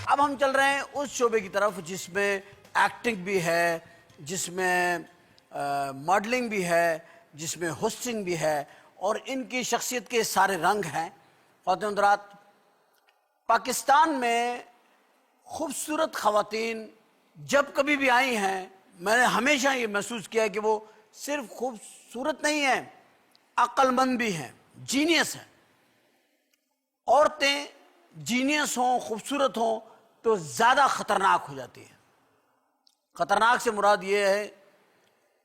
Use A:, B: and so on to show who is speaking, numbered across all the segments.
A: अब हम चल रहे हैं उस शोबे की तरफ जिसमें एक्टिंग भी है, जिसमें मॉडलिंग भी है, जिसमें होस्टिंग भी है और इनकी शख्सियत के सारे रंग हैं। ख़वातीन हज़रात, पाकिस्तान में खूबसूरत ख़वातीन जब कभी भी आई हैं, मैंने हमेशा ये महसूस किया कि वो सिर्फ खूबसूरत नहीं हैं, अक्लमंद भी हैं, जीनियस हैं। औरतें जीनियस हों, खूबसूरत हों तो ज़्यादा ख़तरनाक हो जाती हैं। ख़तरनाक से मुराद ये है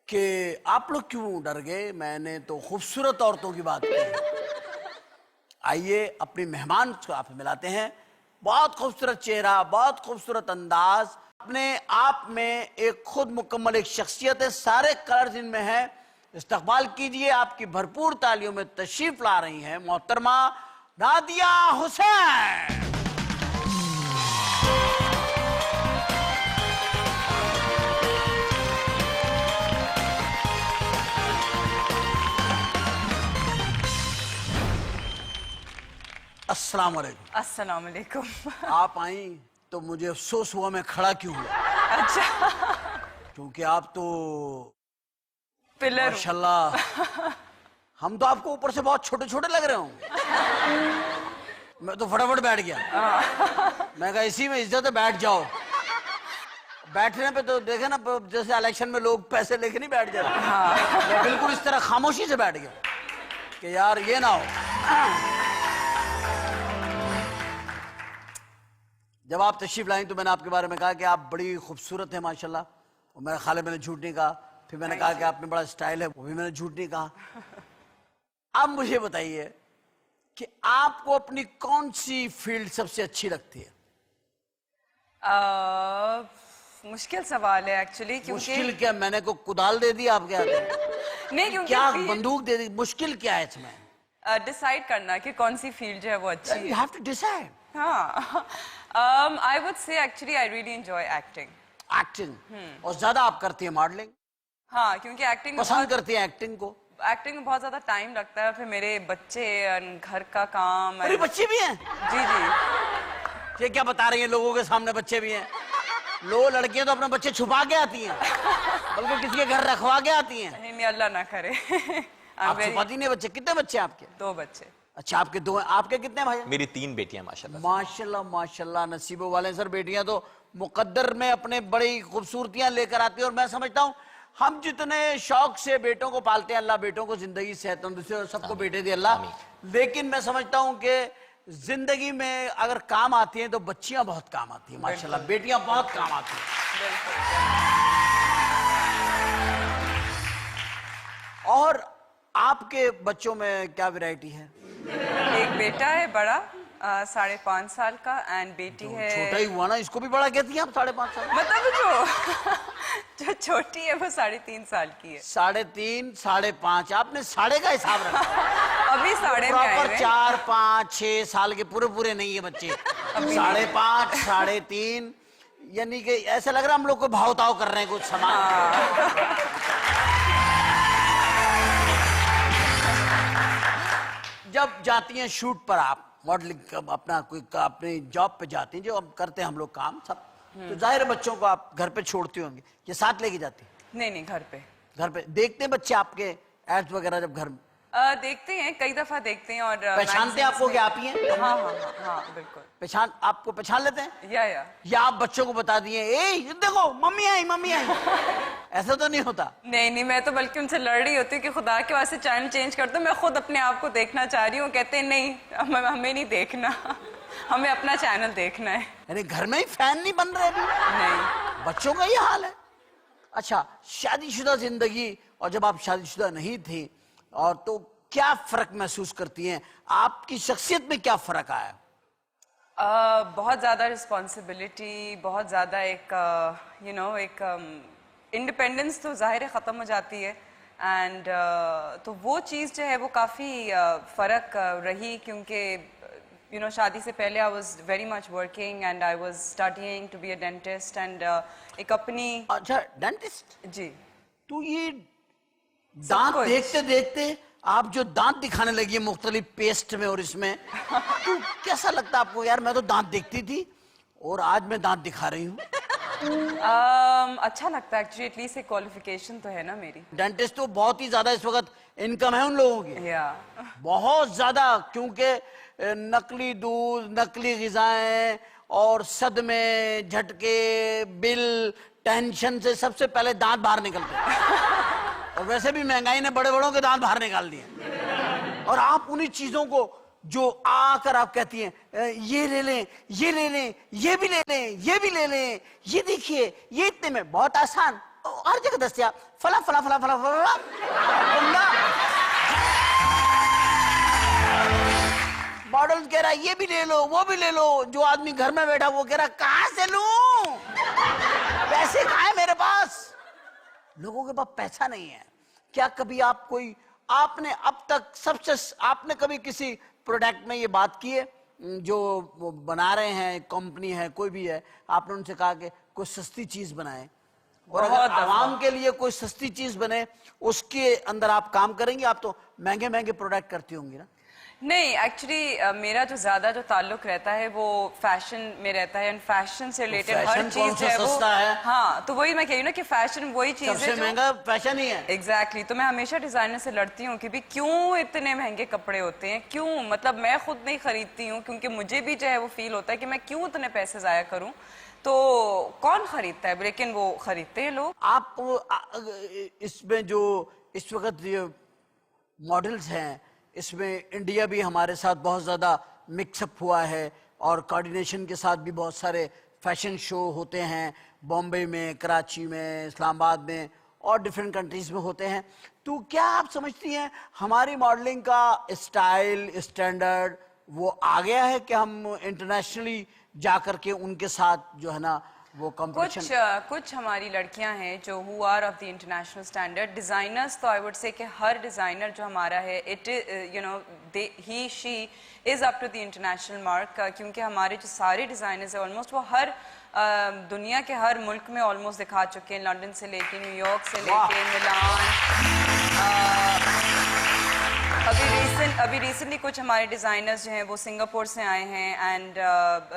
A: कि आप लोग क्यों डर गए, मैंने तो खूबसूरत औरतों की बात की। आइए अपनी मेहमान को आप मिलाते हैं। बहुत खूबसूरत चेहरा, बहुत खूबसूरत अंदाज, अपने आप में एक खुद मुकम्मल एक शख्सियत है, सारे कलर्स इनमें हैं। इस्तकबाल कीजिए, आपकी भरपूर तालियों में तशरीफ ला रही हैं मोहतरमा नादिया हुसैन। अस्सलाम वालेकुम।
B: अस्सलाम वालेकुम।
A: आप आई तो मुझे अफसोस हुआ मैं खड़ा क्यों हुआ।
B: अच्छा,
A: क्योंकि आप तो
B: पिलर
A: माशाल्लाह, हम तो आपको ऊपर से बहुत छोटे छोटे लग रहे हो। मैं तो फटाफट बैठ गया। मैं कहा इसी में इज्जत है, बैठ जाओ। बैठने पे तो देखे ना, जैसे इलेक्शन में लोग पैसे लेके नहीं बैठ जाते। मैं बिल्कुल इस तरह खामोशी से बैठ गया कि यार ये ना हो। जब आप तशरीफ लाई तो मैंने आपके बारे में कहा कि आप बड़ी खूबसूरत हैं माशाल्लाह, और मेरा ख्याल है मैंने झूठ नहीं कहा। फिर मैंने कहा कि आप में बड़ा स्टाइल है, वो भी मैंने झूठ नहीं कहा। अब मुझे बताइए कि आपको अपनी कौन सी फील्ड सबसे अच्छी लगती है?
B: मुश्किल सवाल है एक्चुअली, क्योंकि
A: मुश्किल क्या, मैंने को कुदाल दे दी आपके हाथ?
B: नहीं, क्योंकि
A: क्या बंदूक दे दी? मुश्किल क्या है इसमें?
B: डिसाइड करना कि कौन सी फील्ड जो है वो अच्छी है।
A: You have to decide.
B: हाँ, आई वुड से actually I really enjoy acting.
A: Acting. और ज्यादा आप करती हैं मॉडलिंग?
B: हाँ, क्योंकि एक्टिंग
A: पसंद करती हैं एक्टिंग को?
B: एक्टिंग में बहुत ज्यादा टाइम लगता है, फिर मेरे बच्चे, घर का काम।
A: मेरे बच्चे भी हैं?
B: जी जी।
A: ये क्या बता रही हैं, लोगों के सामने बच्चे भी हैं? लड़कियां तो अपने बच्चे छुपा के आती हैं, बल्कि किसी के घर रखवा के आती हैं।
B: नहीं, अल्लाह ना करे।
A: आप छुपाती नहीं बच्चे? कितने बच्चे आपके?
B: 2 बच्चे।
A: अच्छा, आपके 2 हैं। आपके कितने भाई?
C: मेरी 3 बेटियां माशाल्लाह।
A: माशाल्लाह माशाल्लाह, नसीबों वाले सर। बेटियां तो मुकद्दर में अपने बड़ी खूबसूरतियां लेकर आती है। और मैं समझता हूँ हम जितने शौक से बेटों को पालते हैं, अल्लाह बेटों को जिंदगी सेहत तंदुरुस्ती और सबको बेटे दे अल्लाह। लेकिन मैं समझता हूँ कि जिंदगी में अगर काम आती हैं तो बच्चियां बहुत काम आती हैं माशाल्लाह, बेटियां बहुत काम आती हैं। और आपके बच्चों में क्या वैरायटी है?
B: एक बेटा है बड़ा, 5.5 साल का, एंड बेटी है।
A: छोटा ही हुआ ना, इसको भी बड़ा कहती हैं आप? 5.5 साल?
B: मतलब जो छोटी है वो 3.5 साल की है।
A: 3.5, 5.5, आपने साढ़े का हिसाब रखा।
B: अभी 3.5 में आए हुए हैं।
A: 4, 5, 6 साल के पूरे नहीं है बच्चे। 5.5, 3.5, यानी कि ऐसा लग रहा है हम लोग को भाव ताव कर रहे हैं कुछ सामान। जब जाती हैं शूट पर आप, मॉडलिंग अपना कोई अपनी जॉब पे जाती हैं, जो हम करते हैं हम लोग काम सब, तो जाहिर है बच्चों को आप घर पे छोड़ती होंगी, ये साथ लेके जाती हैं?
B: नहीं, घर पे।
A: घर पे देखते हैं बच्चे आपके एड्स वगैरह जब घर में?
B: देखते हैं, कई दफा देखते हैं। और
A: पहचानते हैं आपको कि आप ही हैं?
B: हाँ, बिल्कुल।
A: आपको पहचान लेते हैं?
B: या
A: आप बच्चों को बता दिए, ए देखो मम्मी आई। ऐसा तो नहीं होता?
B: नहीं, मैं तो बल्कि उनसे लड़ रही होती हूँ कि खुदा के वास्ते चैनल चेंज कर दो, मैं खुद अपने आप को देखना चाह रही हूँ। कहते हैं नहीं, हमें नहीं देखना, हमें अपना चैनल देखना है।
A: यानी घर में ही फैन नहीं बन रहे अभी?
B: नहीं,
A: बच्चों का ये हाल है। अच्छा, शादीशुदा जिंदगी और जब आप शादीशुदा नहीं थी, और तो क्या फर्क महसूस करती हैं? आपकी शख्सियत में क्या फर्क आया?
B: बहुत ज्यादा रिस्पॉन्सिबिलिटी, बहुत ज्यादा एक इंडिपेंडेंस तो जाहिर है ख़त्म हो जाती है। एंड तो वो चीज़ जो है वो काफ़ी फ़र्क रही, क्योंकि शादी से पहले I was very much working and I was studying to be a dentist, and एक अपनी।
A: अच्छा, डेंटिस्ट?
B: जी।
A: तो ये दांत देखते देखते आप जो दांत दिखाने लगी है मुख्तलिफ पेस्ट में और इसमें, तो कैसा लगता है आपको? यार मैं तो दांत देखती थी और आज मैं दांत दिखा रही हूँ।
B: अच्छा लगता है एक्चुअली, एटलीस्ट एक क्वालिफिकेशन तो है ना मेरी।
A: डेंटिस्ट तो बहुत ही ज्यादा इस वक्त इनकम है उन लोगों की,
B: या
A: बहुत ज्यादा, क्योंकि नकली दूध, नकली ग़िज़ाएं और सदमे, झटके, बिल, टेंशन से सबसे पहले दांत बाहर निकलते हैं। और वैसे भी महंगाई ने बड़े बड़ों के दांत बाहर निकाल दिए। और आप उन्हीं चीजों को जो आकर आप कहती हैं ये ले लें, ये ले लें, ये भी ले लें, ये भी ले लें, ये देखिए ये इतने में, बहुत आसान, हर जगह दस्तियाब, फला फला फला फला फला बंदा मॉडल कह रहा है ये भी ले लो, वो भी ले लो। जो आदमी घर में बैठा वो कह रहा कहां से लूं, पैसे कहां है मेरे पास। लोगों के पास पैसा नहीं है। क्या कभी आप कोई, आपने अब तक सबसे, आपने कभी किसी प्रोडक्ट में ये बात की है, जो वो बना रहे हैं, कंपनी है, कोई भी है, आपने उनसे कहा कि कोई सस्ती चीज बनाए, और अगर आवाम के लिए कोई सस्ती चीज बने उसके अंदर आप काम करेंगे? आप तो महंगे महंगे प्रोडक्ट करती होंगी ना?
B: नहीं, एक्चुअली मेरा जो ज्यादा जो ताल्लुक रहता है वो फैशन में रहता है, एंड फैशन से रिलेटेड हर चीज है वो
A: सस्ता है।
B: हाँ, तो वही मैं कह रही हूँ ना कि फैशन वही चीज है
A: सबसे महंगा फैशन ही है।
B: एग्जैक्टली। तो मैं हमेशा डिजाइनर से लड़ती हूँ कि भी क्यों इतने महंगे कपड़े होते हैं, क्यों, मतलब मैं खुद नहीं खरीदती हूँ क्योंकि मुझे भी जो है वो फील होता है कि मैं क्यों इतने पैसे जाया करूँ, तो कौन खरीदता है, लेकिन वो खरीदते हैं लोग।
A: आप इसमें जो इस वक्त ये मॉडल्स हैं, इसमें इंडिया भी हमारे साथ बहुत ज़्यादा मिक्सअप हुआ है, और कोऑर्डिनेशन के साथ भी बहुत सारे फैशन शो होते हैं, बॉम्बे में, कराची में, इस्लामाबाद में और डिफरेंट कंट्रीज में होते हैं। तो क्या आप समझती हैं हमारी मॉडलिंग का स्टाइल, स्टैंडर्ड वो आ गया है कि हम इंटरनेशनली जा कर के उनके साथ जो है ना वो कंपटीशन?
B: कुछ हमारी लड़कियां हैं जो who are of the international standard designers, तो आई वुड से कि हर डिजाइनर जो हमारा है it you know he she is up to the international mark, क्योंकि हमारे जो सारे डिजाइनर्स हैं ऑलमोस्ट वो हर दुनिया के हर मुल्क में ऑलमोस्ट दिखा चुके हैं, लंदन से लेके न्यूयॉर्क से लेके मिलान। अभी रिसेंटली कुछ हमारे डिजाइनर्स जो हैं वो सिंगापुर से आए हैं, एंड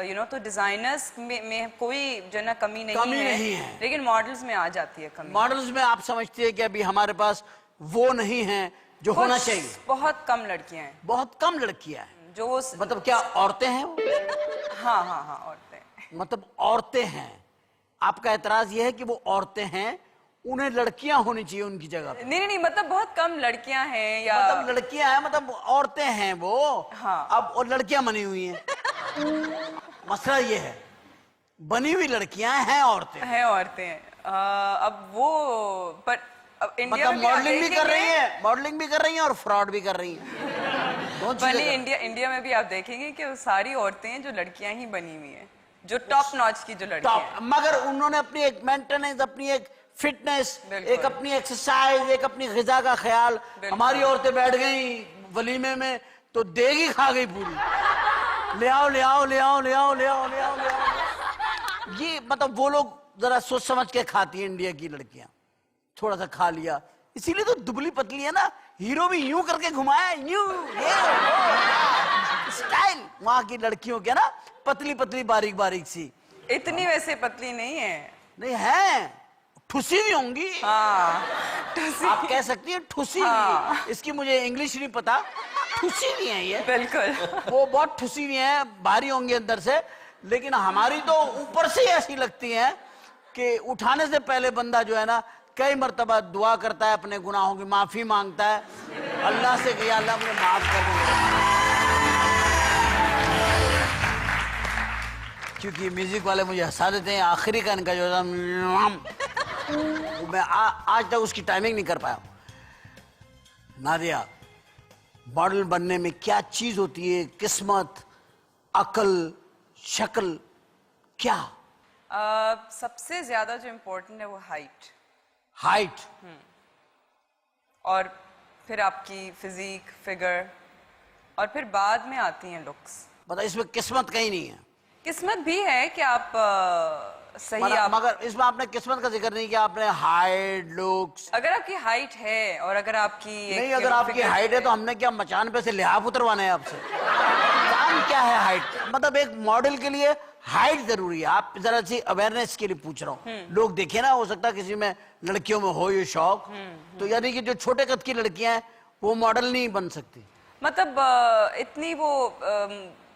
B: यू नो, तो डिजाइनर्स में कोई जो है ना कमी नहीं है, लेकिन मॉडल्स में आ जाती है कमी।
A: मॉडल्स में आप समझते हैं कि अभी हमारे पास वो नहीं है जो होना चाहिए?
B: बहुत कम लड़कियां हैं,
A: बहुत कम लड़कियां हैं
B: जो
A: मतलब क्या औरतें हैं वो?
B: हाँ हाँ हाँ, औरतें,
A: मतलब औरतें हैं। आपका एतराज ये है कि वो औरतें हैं, उन्हें लड़कियां होनी चाहिए उनकी जगह पे?
B: नहीं, मतलब बहुत कम लड़कियां हैं, या
A: मतलब लड़कियां हैं, मतलब औरतें हैं वो।
B: हाँ।
A: अब और लड़कियां बनी हुई हैं। मसला ये है, बनी हुई लड़कियां हैं, औरतें
B: अब वो, पर अब इंडिया
A: मतलब मॉडलिंग भी कर रही हैं, मॉडलिंग भी कर रही हैं और फ्रॉड भी कर रही हैं।
B: बनी इंडिया में भी आप देखेंगे कि वो सारी औरतें हैं जो लड़कियां ही बनी हुई हैं, जो टॉप नॉच की जो लड़कियां हैं।
A: मगर उन्होंने अपनी एक मेंटेनेंस, अपनी एक फिटनेस, एक अपनी एक्सरसाइज, एक अपनी ग़िज़ा का ख्याल। हमारी औरतें बैठ गई वलीमे में तो देगी खा गई पूरी, ले आओ ले आओ ले आओ ले आओ ले आओ ले आओ ले आओ। ये मतलब वो लोग जरा सोच समझ के खाती हैं इंडिया की लड़कियां, थोड़ा सा खा लिया, इसीलिए तो दुबली पतली है ना। हीरो भी यूं करके घुमाया, यूं, ये स्टाइल वहां की लड़कियों के ना, पतली पतली बारीक बारीक सी।
B: इतनी वैसे पतली नहीं है,
A: नहीं है, ठुसी भी होंगी।
B: हाँ,
A: आप कह सकती हैं ठुसी भी। इसकी मुझे इंग्लिश नहीं पता, ठुसी भी है ये,
B: बिल्कुल।
A: वो बहुत ठुसी भी है, भारी होंगी अंदर से, लेकिन हमारी तो ऊपर से ही ऐसी लगती हैं कि उठाने से पहले बंदा जो है ना कई मर्तबा दुआ करता है, अपने गुनाहों की माफी मांगता है अल्लाह से कि अल्लाह मुझे माफ कर दे। क्योंकि म्यूजिक वाले मुझे हंसा देते हैं, आखिरी का इनका जो मैं आज तक उसकी टाइमिंग नहीं कर पाया। नादिया, मॉडल बनने में क्या चीज होती है? किस्मत, अकल, शक्ल, क्या?
B: सबसे ज्यादा जो इम्पोर्टेंट है वो हाइट।
A: हाइट
B: और फिर आपकी फिजिक, फिगर, और फिर बाद में आती हैं लुक्स।
A: मतलब इसमें किस्मत कहीं नहीं है?
B: किस्मत भी है कि आप सही
A: मगर इसमें आपने किस्मत का जिक्र नहीं किया, आपने हाइट, लुक्स।
B: अगर आपकी हाइट है और अगर आपकी
A: नहीं, अगर आपकी हाइट है तो हमने क्या मचान पे से लिहाफ उतरवाना है आपसे? क्या है हाइट? मतलब एक मॉडल के लिए हाइट जरूरी है। आप जरा सी अवेयरनेस के लिए पूछ रहा हूँ। लोग देखे ना, हो सकता है किसी में लड़कियों में हो ये शौक, तो यानी कि जो छोटे कद की लड़कियां हैं वो मॉडल नहीं बन सकती।
B: मतलब इतनी वो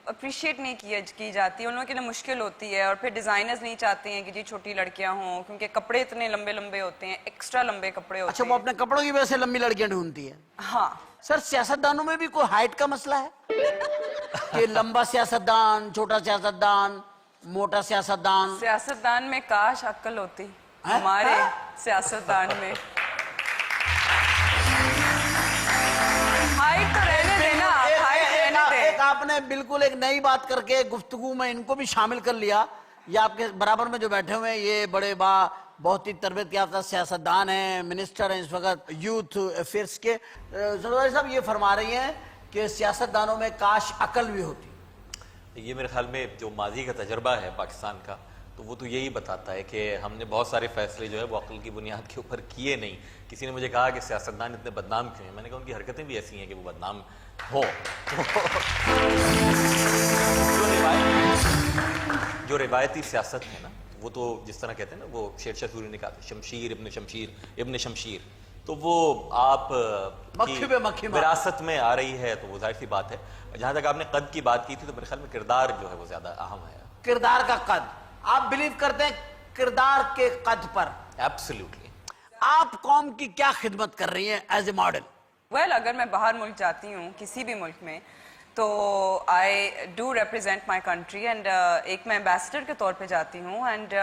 B: अप्रिशिएट नहीं की जाती है, उन लोगों के लिए मुश्किल होती है। और फिर डिजाइनर्स नहीं चाहते हैं कि जी छोटी लड़कियां हों, क्योंकि कपड़े इतने लंबे लंबे होते हैं, एक्स्ट्रा लंबे कपड़े होते
A: अच्छा, वो अपने कपड़ों की वजह से लंबी लड़कियां ढूंढती है।
B: हाँ।
A: सर, सियासतदानों में भी कोई हाइट का मसला है कि लंबा सियासतदान, छोटा सियासतदान, मोटा सियासतदान?
B: सियासतदान में काश अक्ल होती
A: हैं?
B: हमारे सियासतदान में। हाइट तो रहने देना, हाइट रहने दे।
A: एक आपने बिल्कुल एक नई बात करके गुफ्तगू में इनको भी शामिल कर लिया। ये आपके बराबर में जो बैठे हुए हैं ये बड़े बहुत ही तरबियत याफ्ता सियासतदान हैं, मिनिस्टर हैं इस वक्त यूथ अफेयर्स के। जरदारी साहब ये फरमा रही हैं कि सियासतदानों में काश अकल भी होती।
C: ये मेरे ख्याल में जो माजी का तजर्बा है पाकिस्तान का, तो वो तो यही बताता है कि हमने बहुत सारे फैसले जो है वो अक्ल की बुनियाद के ऊपर किए नहीं। किसी ने मुझे कहा कि सियासतदान इतने बदनाम क्यों हैं, मैंने कहा उनकी हरकतें भी ऐसी हैं कि वो बदनाम हो। जो रिवायती सियासत है ना, वो तो जिस तरह कहते हैं ना, वो शेरशाह सूरी ने कहा था शमशीर इब्न शमशीर, तो वो आप
A: मक्खी
C: विरासत में आ रही है, तो वो जाहिर सी बात है। जहां तक आपने कद की बात की थी, तो मेरे ख्याल में किरदार जो है वो ज्यादा अहम है।
A: किरदार का कद, आप बिलीव करते हैं किरदार के कद पर?
C: एब्सोल्युटली।
A: आप कौम की क्या खिदमत कर रही हैं एज ए मॉडल?
B: वेल, अगर मैं बाहर मुल्क जाती हूँ किसी भी मुल्क में, तो I do represent my country and एक मैं एम्बेसडर के तौर पे जाती हूँ। एंड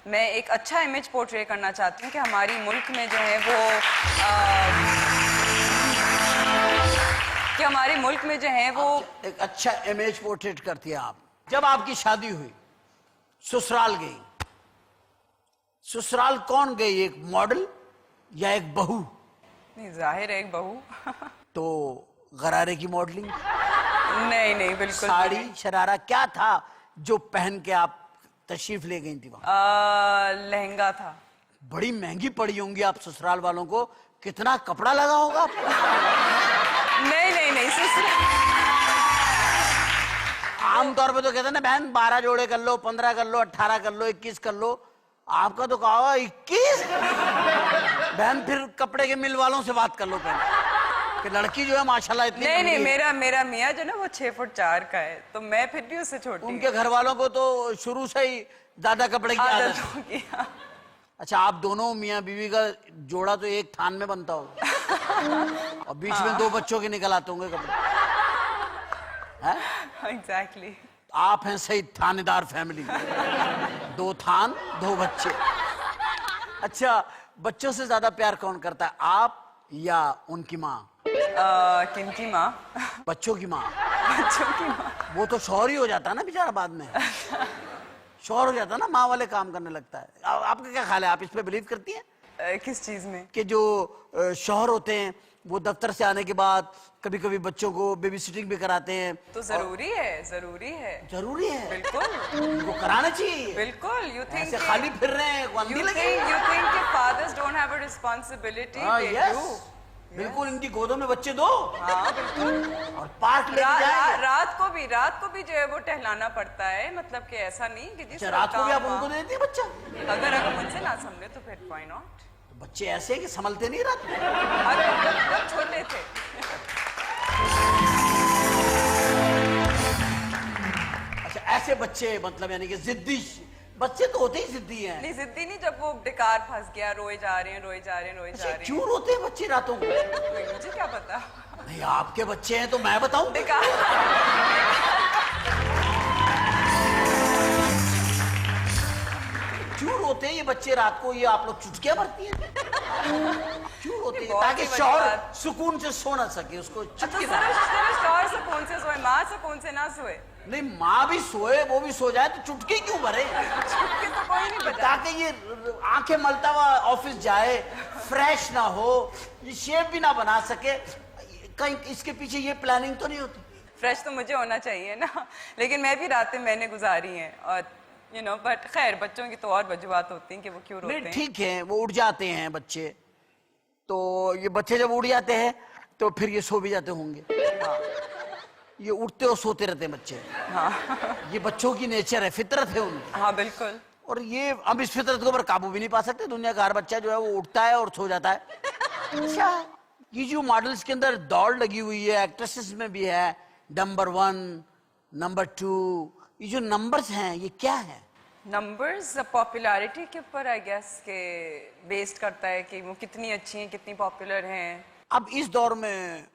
B: मैं एक अच्छा इमेज पोर्ट्रे करना चाहती हूँ कि हमारी मुल्क में जो है वो कि हमारे मुल्क में जो है वो
A: एक अच्छा इमेज पोर्ट्रेट करती है आप। जब आपकी शादी हुई, ससुराल गई, ससुराल कौन गई, एक मॉडल या एक बहू?
B: नहीं, जाहिर है एक बहू।
A: तो गरारे की मॉडलिंग?
B: नहीं बिल्कुल।
A: साड़ी शरारा क्या था जो पहन के आप तशरीफ ले गई थी वहां?
B: लहंगा था।
A: बड़ी महंगी पड़ी होंगी आप ससुराल वालों को, कितना कपड़ा लगा होगा आपको?
B: नहीं ससुराल।
A: आमतौर पे तो कहते हैं ना बहन 12 जोड़े कर लो, 15 कर लो, 18 कर लो, 21 कर लो। आपका तो कहा 21? बहन फिर कपड़े के मिल वालों से बात कर लो पहले कि लड़की जो है माशाल्लाह इतनी।
B: नहीं मेरा मियाँ जो ना वो 6 फुट 4 का है, तो मैं फिर भी उससे छोटी।
A: उनके घर वालों को तो शुरू से ही ज्यादा कपड़े की आदत
B: होगी।
A: अच्छा, आप दोनों मियाँ बीवी का जोड़ा तो एक थान में बनता होगा और बीच में 2 बच्चों के निकल आते होंगे कपड़े।
B: एग्जैक्टली।
A: आप हैं सही थानेदार फैमिली, 2 थान 2 बच्चे। अच्छा, बच्चों से ज्यादा प्यार कौन करता है, आप या उनकी माँ?
B: किनकी माँ?
A: बच्चों की माँ।
B: बच्चों की माँ।
A: वो तो शौहर ही हो जाता है ना बेचारा बाद में। शौहर हो जाता है ना, माँ वाले काम करने लगता है। आपका क्या ख्याल है, आप इस पे बिलीव करती हैं?
B: किस चीज में?
A: कि जो शौहर होते हैं वो दफ्तर से आने के बाद कभी कभी बच्चों को बेबी सिटिंग भी कराते हैं।
B: तो जरूरी है।
A: जरूरी है?
B: बिल्कुल
A: उनको कराना चाहिए।
B: बिल्कुल। यू थिंक
A: ऐसे खाली फिर रहे हैं,
B: you think कि fathers don't have a responsibility? They do.
A: बिल्कुल, इनकी गोदों में बच्चे दो।
B: हाँ बिल्कुल।
A: और पार्क लेके जाएंगे।
B: रात को भी जो है वो टहलाना पड़ता है, मतलब कि ऐसा नहीं कि जिस
A: रात को भी आप उनको दे देती है बच्चा?
B: अगर मुझसे ना संभले तो फिर why not?
A: बच्चे ऐसे हैं कि संभलते नहीं रात में।
B: अरे जब छोटे थे।
A: अच्छा, ऐसे बच्चे मतलब यानी कि जिद्दी बच्चे तो होते ही जिद्दी हैं।
B: नहीं जिद्दी नहीं, जब वो बेकार फंस गया, रोए जा रहे हैं।
A: क्यों रोते हैं बच्चे रातों को?
B: मुझे क्या पता।
A: नहीं, आपके बच्चे हैं तो मैं बताऊं?
B: बेकार।
A: क्यों रोते हैं ये बच्चे रात को? ये आप लोग चुटकियां भरती हैं? क्यों रोते हैं? ताकि शौहर सुकून से सो ना सके, उसको चुटकी।
B: शौहर सुकून से सोए, माँ सुकून से ना सोए।
A: नहीं, माँ भी सोए, वो भी सो जाए, तो चुटकी क्यों भरे?
B: चुटकी तो कोई नहीं बजा।
A: ताकि ये आंखें मलता हुआ ऑफिस जाए, फ्रेश ना हो, ये शेप भी ना बना सके। कहीं इसके पीछे ये प्लानिंग तो नहीं होती?
B: फ्रेश तो मुझे होना चाहिए ना, लेकिन मैं भी रातें मैंने गुजारी हैं। और बट खैर, बच्चों की तो और वजूहत होती हैं कि वो क्यों रोते हैं।
A: ठीक है, वो उठ जाते हैं बच्चे, तो ये बच्चे जब उठ जाते हैं तो फिर ये सो भी जाते होंगे। ये उठते और सोते रहते हैं बच्चे।
B: हाँ
A: ये बच्चों की नेचर है, फितरत है उनकी।
B: हाँ बिल्कुल।
A: और ये हम इस फितरत के ऊपर काबू भी नहीं पा सकते। दुनिया का हर बच्चा जो है वो उठता है और सो जाता है। अच्छा, ये जो मॉडल्स के अंदर दौड़ लगी हुई है, एक्ट्रेसेस में भी है, नंबर 1, नंबर 2, ये जो नंबर्स हैं ये क्या है?
B: नंबर्स पॉपुलैरिटी के ऊपर आई गेस के बेस्ड करता है कि वो कितनी अच्छी हैं, कितनी पॉपुलर हैं।
A: अब इस दौर में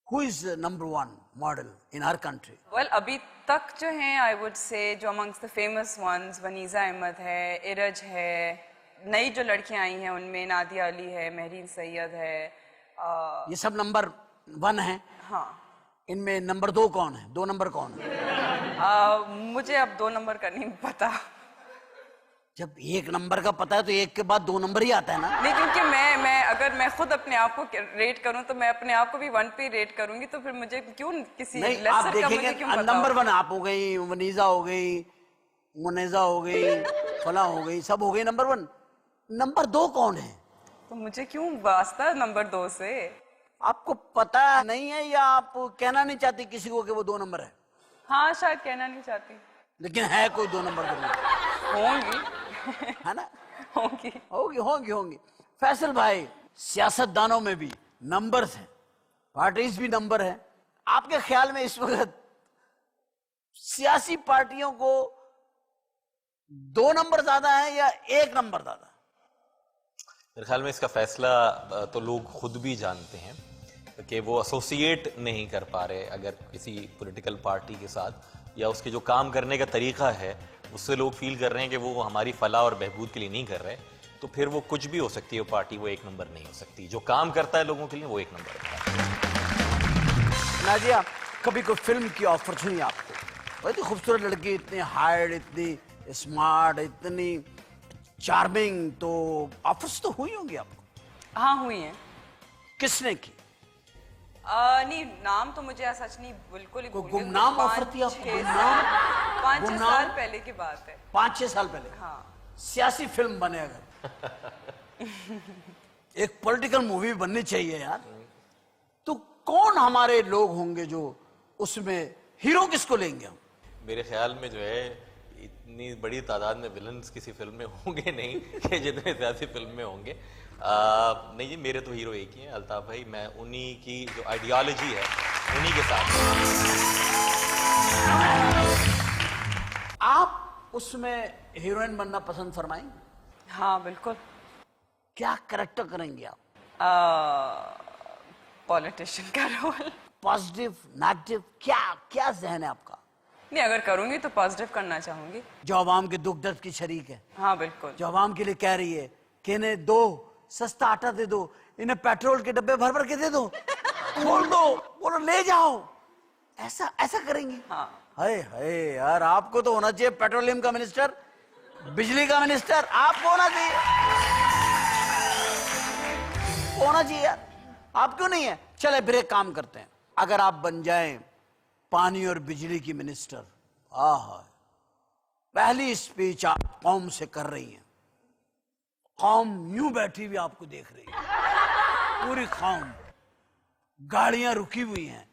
A: who is number 1 model in our country?
B: Well अभी तक जो हैं आई वुड से जो amongst the famous ones Vaneeza Ahmad है, इरज है, नई जो लड़कियां आई हैं उनमें नादिया अली है, महरीन सैयद है।
A: ये सब नंबर 1 है।
B: हाँ
A: इनमें नंबर 2 कौन है? 2 नंबर कौन है?
B: मुझे अब 2 नंबर का नहीं पता।
A: जब 1 नंबर का पता है तो 1 के बाद 2 नंबर ही आता है ना।
B: नहीं, क्योंकि मैं अगर मैं खुद अपने आप को रेट करूं तो मैं अपने आप को भी 1 पे रेट करूंगी, तो फिर मुझे क्यों किसी
A: नहीं, आप
B: लेसर का मुझे
A: देखेंगे
B: क्यों पता
A: नंबर
B: हो?
A: 1 आप हो गई, वनीजा हो गई, मुनेजा हो गई, फला हो गई, सब हो गई नंबर 1। नंबर 2 कौन है?
B: तो मुझे क्यों वास्ता नंबर 2 से?
A: आपको पता नहीं है या आप कहना नहीं चाहती किसी को कि वो 2 नंबर है?
B: हाँ शायद कहना नहीं चाहती।
A: लेकिन है कोई 2 नंबर का?
B: होंगी
A: है ना?
B: होंगी।
A: होगी होंगी होंगी। फैसल भाई, सियासतदानों में भी नंबर्स हैं, पार्टीज भी नंबर है। आपके ख्याल में इस वक्त सियासी पार्टियों को 2 नंबर ज्यादा है या 1 नंबर ज्यादा?
C: मेरे ख्याल में इसका फैसला तो लोग खुद भी जानते हैं कि वो एसोसिएट नहीं कर पा रहे अगर किसी पॉलिटिकल पार्टी के साथ, या उसके जो काम करने का तरीका है उससे लोग फील कर रहे हैं कि वो हमारी फलाह और बहबूद के लिए नहीं कर रहे, तो फिर वो कुछ भी हो सकती है, वो पार्टी वो 1 नंबर नहीं हो सकती। जो काम करता है लोगों के लिए वो 1 नंबर है।
A: नाजिया, कभी कोई फिल्म की ऑफर सुनी आपको? भाई इतनी खूबसूरत लड़की, इतनी हाइट, इतनी स्मार्ट, इतनी चार्मिंग, तो ऑफर्स तो हुई होंगी आपको?
B: हाँ हुई हैं।
A: किसने की?
B: नहीं, नाम तो मुझे सच नहीं बिल्कुल ही
A: कोई
B: भूल गई।
A: गुमनाम ऑफर थी आपको? गुमनाम?
B: 5-6
A: गुमनाम?
B: साल पहले की बात है।
A: 5-6 साल पहले?
B: हाँ।
A: सियासी फिल्म बने अगर एक पॉलिटिकल मूवी बननी चाहिए यार, तो कौन हमारे लोग होंगे जो उसमें हीरो किसको लेंगे हम?
C: मेरे ख्याल में जो है इतनी बड़ी तादाद में विलन्स किसी फिल्म में होंगे नहीं कि जितने सियासी फिल्म में होंगे। नहीं जी, मेरे तो हीरो एक ही हैं, अल्ताफ भाई। मैं उन्हीं की जो आइडियोलॉजी है उन्हीं के साथ।
A: आप उसमें हीरोइन बनना पसंद फरमाएंगे?
B: हाँ बिल्कुल।
A: क्या कैरेक्टर करेंगे आप?
B: पॉलिटिशियन का रोल।
A: पॉजिटिव, नेगेटिव, क्या क्या जहन है आपका?
B: नहीं, अगर करूंगी तो पॉजिटिव करना चाहूंगी।
A: जो आवाम के दुख दर्द की शरीक है,
B: हाँ बिल्कुल।
A: जो आवाम के लिए कह रही है कि इन्हें दो सस्ता आटा दे दो, इन्हें पेट्रोल के डब्बे भर भर के दे दो, खोल दो, बोलो ले जाओ, ऐसा ऐसा करेंगी?
B: हाँ।
A: हाय हाय यार, आपको तो होना चाहिए पेट्रोलियम का मिनिस्टर, बिजली का मिनिस्टर, आपको होना चाहिए, होना चाहिए यार। आप क्यों नहीं है? चले फिर एक काम करते हैं, अगर आप बन जाएं पानी और बिजली की मिनिस्टर, आहा, पहली स्पीच आप कौम से कर रही हैं, कौम यूं बैठी हुई आपको देख रही है, पूरी कौम, गाड़ियां रुकी हुई हैं,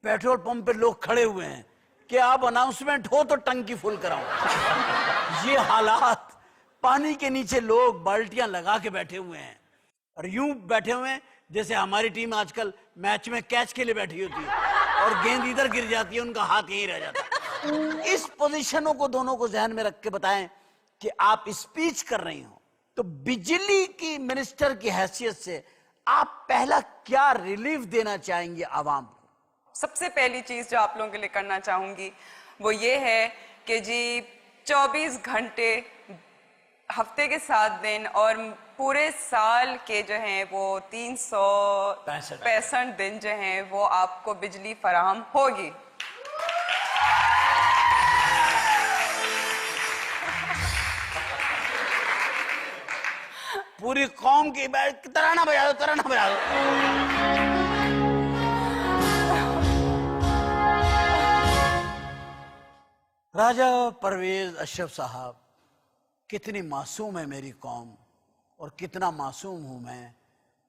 A: पेट्रोल पंप पे लोग खड़े हुए हैं कि आप अनाउंसमेंट हो तो टंकी फुल कराओ। ये हालात, पानी के नीचे लोग बाल्टियां लगा के बैठे हुए हैं और यूं बैठे हुए हैं जैसे हमारी टीम आजकल मैच में कैच के लिए बैठी होती है और गेंद इधर गिर जाती है, उनका हाथ यहीं रह जाता है। इस पोजीशनों को दोनों को ध्यान में रख के बताएं कि आप स्पीच कर रही हो, तो बिजली की मिनिस्टर की हैसियत से आप पहला क्या रिलीफ देना चाहेंगे आवाम को?
B: सबसे पहली चीज जो आप लोगों के लिए करना चाहूंगी वो ये है कि जी 24 घंटे हफ्ते के 7 दिन और पूरे साल के जो हैं वो 365 दिन जो हैं वो आपको बिजली फराहम होगी।
A: पूरी कौम की तराना बजा दो, तराना बजा दो। राजा परवेज अशरफ साहब, कितनी मासूम है मेरी कौम और कितना मासूम हूं मैं।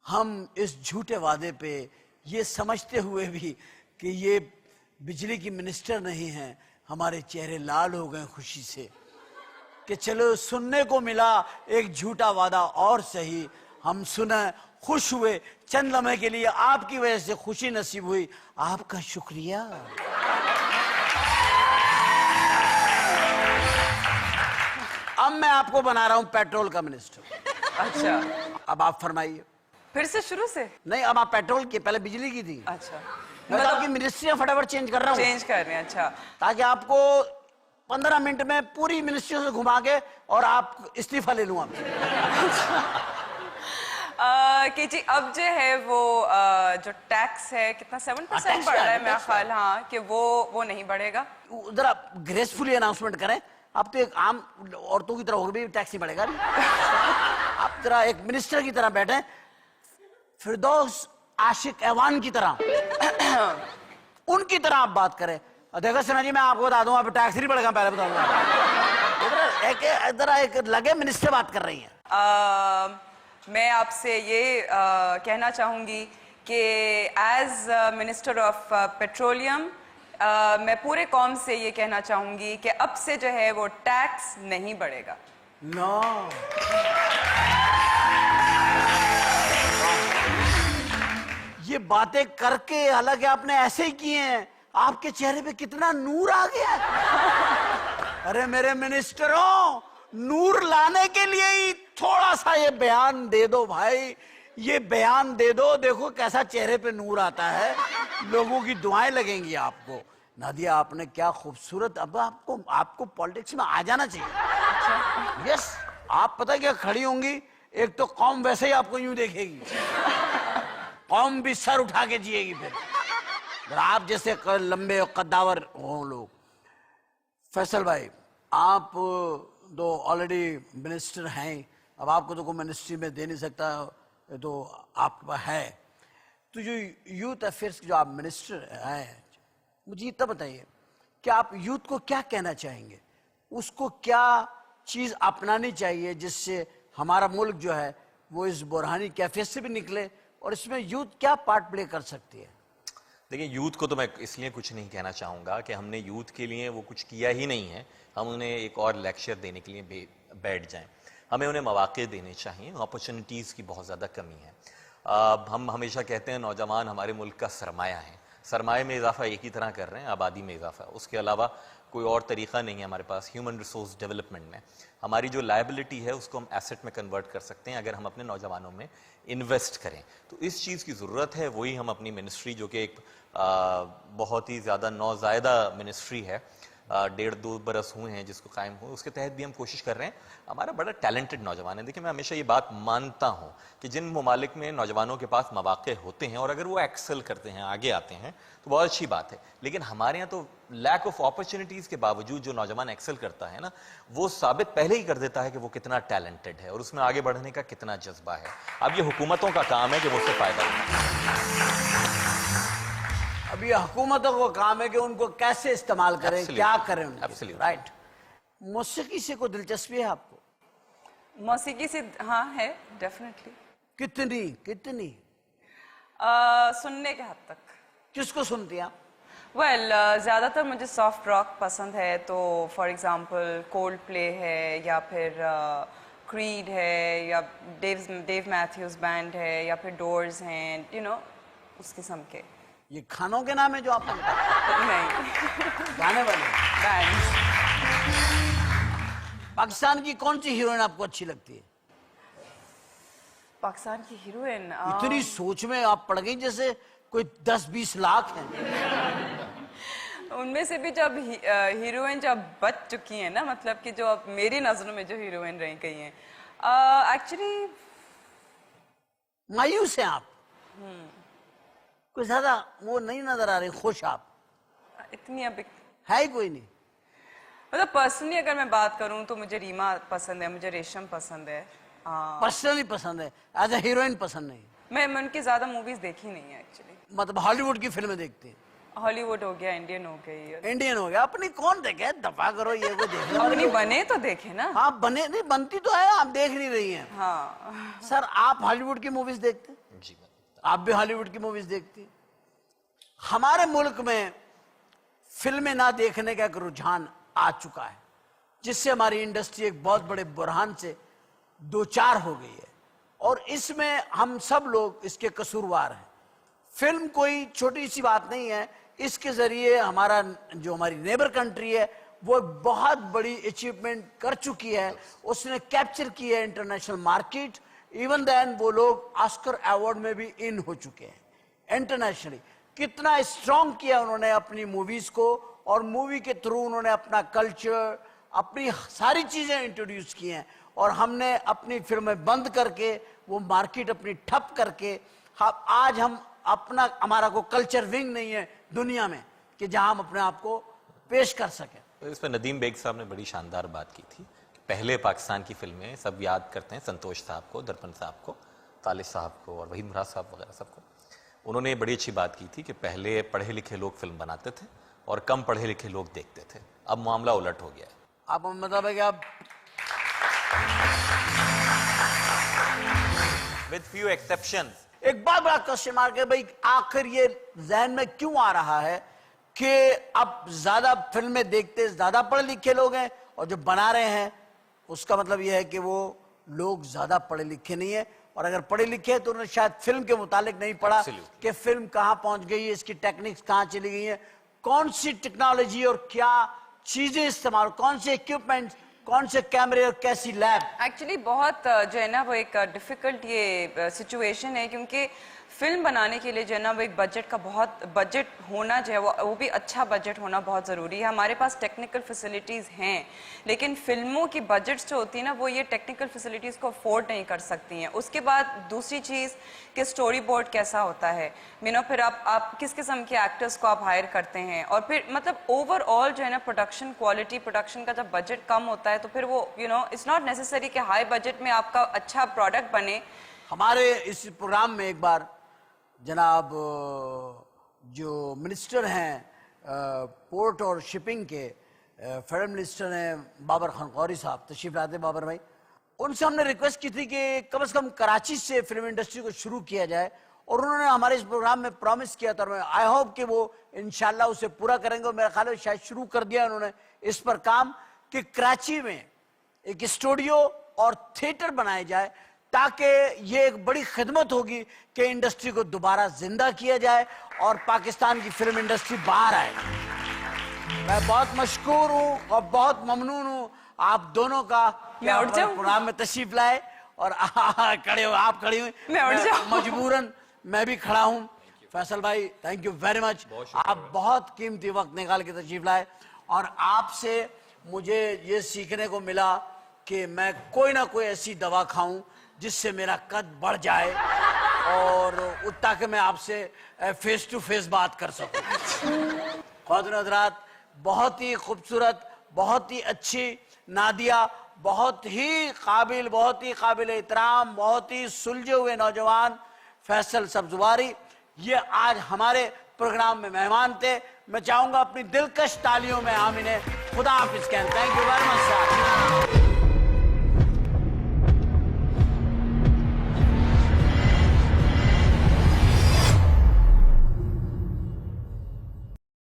A: हम इस झूठे वादे पे ये समझते हुए भी कि ये बिजली की मिनिस्टर नहीं है, हमारे चेहरे लाल हो गए खुशी से कि चलो सुनने को मिला एक झूठा वादा और सही, हम सुने खुश हुए चंद लम्हे के लिए, आपकी वजह से खुशी नसीब हुई, आपका शुक्रिया। अब मैं आपको बना रहा हूं पेट्रोल का मिनिस्टर।
B: अच्छा,
A: अब आप फरमाइए।
B: फिर से शुरू से?
A: नहीं, अब आप पेट्रोल की, पहले बिजली की थी।
B: अच्छा,
A: मैं तो आपकी मिनिस्ट्रियां फटाफट चेंज कर रहा हूँ
B: चेंज कर रहे हैं। अच्छा,
A: ताकि आपको 15 मिनट में पूरी मिनिस्ट्री से घुमा के और आप इस्तीफा ले लूं आपसे।
B: कि जी अब जो है वो जो टैक्स है कितना 7% बढ़ रहा है मेरा ख्याल, हाँ, कि वो नहीं बढ़ेगा।
A: जरा ग्रेसफुली अनाउंसमेंट करें। आप तो एक आम औरतों की तरह हो गए, टैक्स नहीं बढ़ेगा। आप जरा एक मिनिस्टर की तरह बैठे, फिरदौस आशिक ऐवान की तरह उनकी तरह आप बात करें। देखो सिन्हा जी, मैं आपको बता दूं, आप टैक्स नहीं बढ़ेगा, पहले बता दूंगा। जरा एक लगे मिनिस्टर बात कर रही हैं।
B: मैं आपसे ये कहना चाहूँगी कि एज मिनिस्टर ऑफ पेट्रोलियम मैं पूरे कौम से ये कहना चाहूँगी कि अब से जो है वो टैक्स नहीं बढ़ेगा।
A: नो, ये बातें करके हालांकि आपने ऐसे ही किए हैं, आपके चेहरे पे कितना नूर आ गया। अरे मेरे मिनिस्टरों, नूर लाने के लिए ही थोड़ा सा ये बयान दे दो भाई, ये बयान दे दो, देखो कैसा चेहरे पे नूर आता है, लोगों की दुआएं लगेंगी आपको। नादिया, आपने क्या खूबसूरत, अब आपको पॉलिटिक्स में आ जाना चाहिए। यस, आप पता क्या खड़ी होंगी, एक तो कौम वैसे ही आपको यूं देखेगी, कौम भी सर उठा के जिएगी फिर आप जैसे लंबे और कद्दावर हो लोग। फैसल भाई, आप तो ऑलरेडी मिनिस्टर हैं, अब आपको तो कोई मिनिस्ट्री में दे नहीं सकता, तो आपके पास है। तो जो यूथ अफेयर्स जो आप मिनिस्टर हैं, मुझे इतना बताइए कि आप यूथ को क्या कहना चाहेंगे, उसको क्या चीज अपनानी चाहिए जिससे हमारा मुल्क जो है वो इस बुरहानी कैफियत से भी निकले, और इसमें यूथ क्या पार्ट प्ले कर सकती है?
C: देखिए, यूथ को तो मैं इसलिए कुछ नहीं कहना चाहूँगा कि हमने यूथ के लिए वो कुछ किया ही नहीं है, हम उन्हें एक और लेक्चर देने के लिए बैठ जाएं। हमें उन्हें मौके देने चाहिए, अपॉर्चुनिटीज़ की बहुत ज़्यादा कमी है। हम हमेशा कहते हैं नौजवान हमारे मुल्क का सरमाया है, सरमाए में इजाफा एक ही तरह कर रहे हैं, आबादी में इजाफा, उसके अलावा कोई और तरीका नहीं है हमारे पास ह्यूमन रिसोर्स डेवलपमेंट में। हमारी जो लायबिलिटी है उसको हम एसेट में कन्वर्ट कर सकते हैं अगर हम अपने नौजवानों में इन्वेस्ट करें। तो इस चीज़ की ज़रूरत है, वही हम अपनी मिनिस्ट्री, जो कि एक बहुत ही ज़्यादा नौज़ायदा मिनिस्ट्री है, 1.5-2 बरस हुए हैं जिसको कायम हुए, उसके तहत भी हम कोशिश कर रहे हैं। हमारा बड़ा टैलेंटेड नौजवान है। देखिए, मैं हमेशा ये बात मानता हूँ कि जिन ममालिक में नौजवानों के पास मौके होते हैं और अगर वो एक्सेल करते हैं, आगे आते हैं, तो बहुत अच्छी बात है। लेकिन हमारे यहाँ तो लैक ऑफ अपॉर्चुनिटीज़ के बावजूद जो नौजवान एक्सेल करता है ना, वो साबित पहले ही कर देता है कि वो कितना टैलेंटेड है और उसमें आगे बढ़ने का कितना जज्बा है। अब ये हुकूमतों का काम है कि वो उससे फ़ायदा उठाएं।
A: अब ये हुकूमतों को काम है कि उनको कैसे इस्तेमाल करें, क्या करें उनके, राइट। मौसीकी से कोई दिलचस्पी है आपको?
B: मौसीकी से हाँ है, डेफिनेटली।
A: कितनी कितनी?
B: सुनने के हद तक।
A: किसको सुनती हैं आप?
B: वेल, ज़्यादातर मुझे सॉफ्ट रॉक पसंद है, तो फॉर एग्जांपल कोल्ड प्ले है, या फिर क्रीड है, या डेव मैथ्यूज बैंड है, या फिर डोर्स हैं, यू नो, उस किस्म के।
A: ये खानों के नाम है जो आपने
B: नहीं,
A: गाने वाले
B: बैंड।
A: पाकिस्तान की कौन सी हीरोइन आपको अच्छी लगती है?
B: पाकिस्तान की हीरोइन
A: इतनी सोच में आप पड़ गई जैसे कोई 10-20 लाख हैं।
B: उनमें से भी जब हीरोइन जब बच चुकी है ना, मतलब कि जो अब मेरी नजरों में जो हीरोइन रही गई हैं, एक्चुअली
A: मायूस हैं आप, कोई ज्यादा वो नहीं नजर आ रही खुश आप?
B: इतनी अब
A: है ही कोई नहीं?
B: मतलब पर्सनली अगर मैं बात करूं तो मुझे रीमा पसंद है, मुझे रेशम पसंद है।
A: पर्सनली पसंद है, एज ए हीरोइन पसंद नहीं?
B: मैं उनकी ज्यादा मूवीज देखी नहीं है एक्चुअली।
A: मतलब हॉलीवुड की फिल्में देखती हैं?
B: हॉलीवुड हो गया, इंडियन हो गई।
A: इंडियन हो गया, अपनी कौन देखे, दफा करो ये को देखे।
B: अपनी बने तो देखे ना।
A: आप बने नहीं, बनती तो है, आप देख नहीं रही हैं।
B: हाँ
A: सर, आप हॉलीवुड की मूवीज देखते?
C: जी,
A: आप भी हॉलीवुड की मूवीज देखती? हमारे मुल्क में फिल्में ना देखने का एक रुझान आ चुका है, जिससे हमारी इंडस्ट्री एक बहुत बड़े बुरहान से दो चार हो गई है, और इसमें हम सब लोग इसके कसूरवार हैं। फिल्म कोई छोटी सी बात नहीं है, इसके जरिए हमारा जो हमारी नेबर कंट्री है वो बहुत बड़ी अचीवमेंट कर चुकी है, उसने कैप्चर की है इंटरनेशनल मार्केट। इवन देन वो लोग ऑस्कर अवार्ड में भी इन हो चुके हैं इंटरनेशनली। कितना स्ट्रॉन्ग किया उन्होंने अपनी मूवीज को, और मूवी के थ्रू उन्होंने अपना कल्चर, अपनी सारी चीजें इंट्रोड्यूस की हैं, और हमने अपनी फिल्में बंद करके वो मार्केट अपनी ठप करके आज हम अपना, हमारा को कल्चर विंग नहीं है दुनिया में कि जहां हम अपने आप को पेश कर सकें।
C: तो इस पर नदीम बेग साहब ने बड़ी शानदार बात की थी कि पहले पाकिस्तान की फिल्में सब याद करते हैं संतोष साहब को, दर्पण साहब को, तालिश साहब को और वहीद मुराद साहब वगैरह सबको। उन्होंने बड़ी अच्छी बात की थी कि पहले पढ़े लिखे लोग फिल्म बनाते थे और कम पढ़े लिखे लोग देखते थे, अब मामला उलट हो गया है।
A: आप मतलब है कि आप
C: विद फ्यू एक्सेप्शंस।
A: एक बहुत बड़ा क्वेश्चन मार्क है भाई, आखिर ये जहन में क्यों आ रहा है कि अब ज्यादा फिल्में देखते ज्यादा पढ़े लिखे लोग हैं, और जो बना रहे हैं उसका मतलब यह है कि वो लोग ज्यादा पढ़े लिखे नहीं है, और अगर पढ़े लिखे हैं तो उन्होंने शायद फिल्म के मुतालिक नहीं पढ़ा कि फिल्म कहां पहुंच गई है, इसकी टेक्निक्स कहां चली गई है, कौन सी टेक्नोलॉजी और क्या चीजें इस्तेमाल, कौन से इक्विपमेंट, कौन से कैमरे और कैसी लैब।
B: एक्चुअली बहुत जो है ना वो एक डिफिकल्ट ये सिचुएशन है, क्योंकि फिल्म बनाने के लिए जो है ना वो एक बजट का बहुत बजट होना जो है वो भी अच्छा बजट होना बहुत ज़रूरी है। हमारे पास टेक्निकल फैसिलिटीज़ हैं, लेकिन फिल्मों की बजट्स जो होती है ना वो ये टेक्निकल फैसिलिटीज़ को अफोर्ड नहीं कर सकती हैं। उसके बाद दूसरी चीज़ कि स्टोरी बोर्ड कैसा होता है, फिर आप किस किस्म के एक्टर्स को आप हायर करते हैं, और फिर मतलब ओवरऑल जो है ना प्रोडक्शन क्वालिटी, प्रोडक्शन का जब बजट कम होता है तो फिर वो इट्स नॉट नेसेसरी कि हाई बजट में आपका अच्छा प्रोडक्ट बने।
A: हमारे इस प्रोग्राम में एक बार जनाब जो मिनिस्टर हैं पोर्ट और शिपिंग के, फेडरल मिनिस्टर हैं बाबर खनकौरी साहब, तशरीफ लाते बाबर भाई, उनसे हमने रिक्वेस्ट की थी कि कम से कम कराची से फिल्म इंडस्ट्री को शुरू किया जाए, और उन्होंने हमारे इस प्रोग्राम में प्रॉमिस किया था, और आई होप कि वो इंशाल्लाह उसे पूरा करेंगे, और मेरा ख्याल है शायद शुरू कर दिया उन्होंने इस पर काम कि कराची में एक स्टूडियो और थिएटर बनाया जाए, ताकि ये एक बड़ी खिदमत होगी कि इंडस्ट्री को दोबारा जिंदा किया जाए और पाकिस्तान की फिल्म इंडस्ट्री बाहर आए। मैं बहुत मशकूर हूँ और बहुत ममनून हूँ आप दोनों का प्रोग्राम में तशरीफ लाए, और खड़े हो, आप खड़ी हुई, मजबूरन मैं भी खड़ा हूँ। फैसल भाई थैंक यू वेरी मच, आप बहुत कीमती वक्त निकाल के तशरीफ लाए, और आपसे मुझे ये सीखने को मिला कि मैं कोई ना कोई ऐसी दवा खाऊं जिससे मेरा कद बढ़ जाए, और ताकि मैं आपसे फेस टू फेस बात कर सकूं। ख्वातीन हज़रात, बहुत ही खूबसूरत, बहुत ही अच्छी नादिया, बहुत ही काबिल एहतराम, बहुत ही सुलझे हुए नौजवान फैसल सब्जवारी, ये आज हमारे प्रोग्राम में मेहमान थे। मैं चाहूंगा अपनी दिलकश तालियों में हम इन्हें खुदा हाफिज कहें। Thank you very much sir.